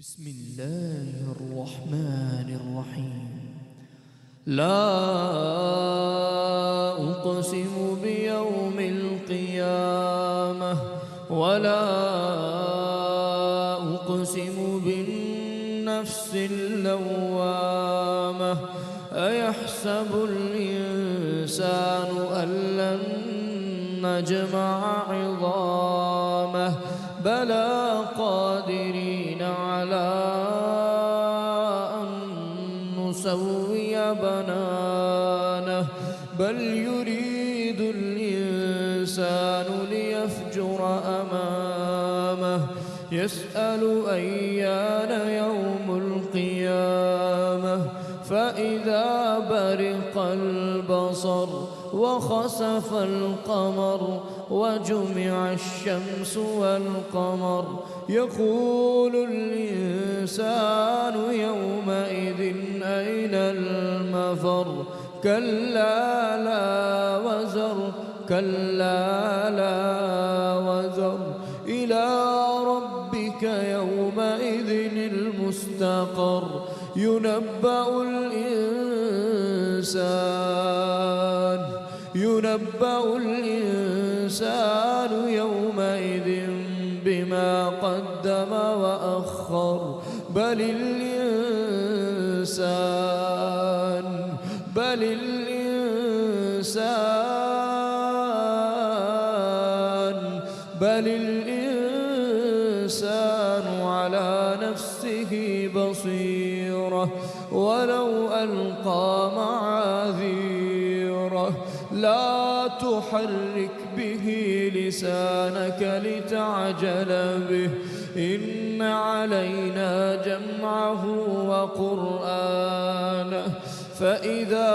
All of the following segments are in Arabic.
بسم الله الرحمن الرحيم. لا أقسم بيوم القيامة ولا أقسم بالنفس اللوامة. أيحسب الإنسان أن لن نجمع عظامه بلى قادرين على أن نسوي بنانه بل يريد الإنسان ليفجر أمامه يسأل أيان يوم القيامة فإذا برق البصر وخسف القمر وجمع الشمس والقمر يقول الإنسان يومئذ أين المفر كلا لا وزر كلا لا وزر إلى ربك يومئذ المستقر ينبأ الإنسان يومئذ بما قدم وأخر بل الإنسان على نفسه بصيرة ولو ألقى معاذيره لا تحرك به لسانك لتعجل به إن علينا جمعه وقرآنه فإذا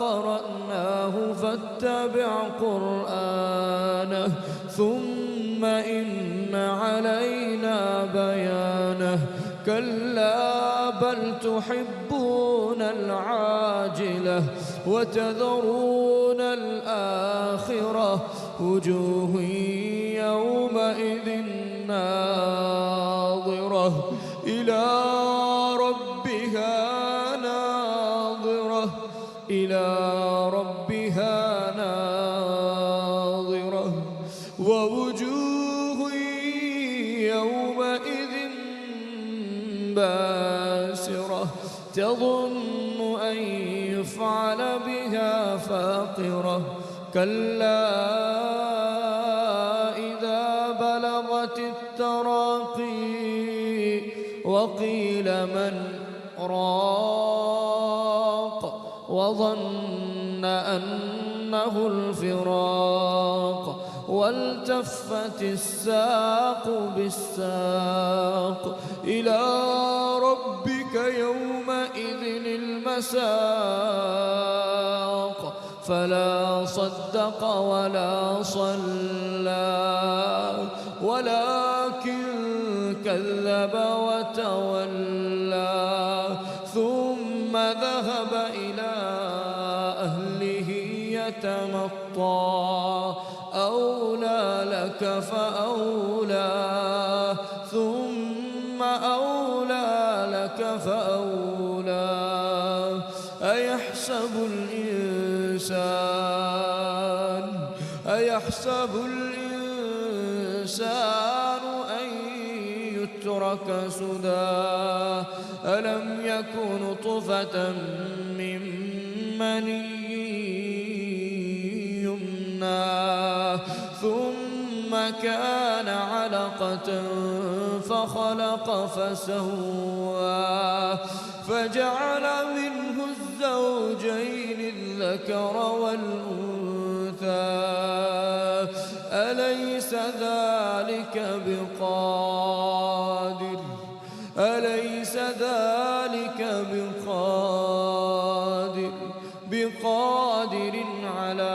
قرأناه فاتبع قرآنه ثم إن علينا بيانه كلا بل تحبون العاجلة وتذرون الآخرة وجوه يومئذ ناظرة إلى ربها ناظرة ووجوه يومئذ باسرة تظن أن يفعل بها فاقرة كلا إذا بلغت التراقي وقيل من راق وظن أنه الفراق والتفت الساق بالساق إلى ربك يومئذ المساق فلا صدق ولا صلى ولكن كذب وتولى ثم ذهب إلى أهله يتمطى أولى لك فأولى ثم أولى لك فأولى أيحسب الإنسان أن يترك سدى ألم يكن نطفة من مني يمنى ثم كان علقة فخلق فسوى فجعل منه الزوجين الذكر والأنثى أليس ذلك بقادر على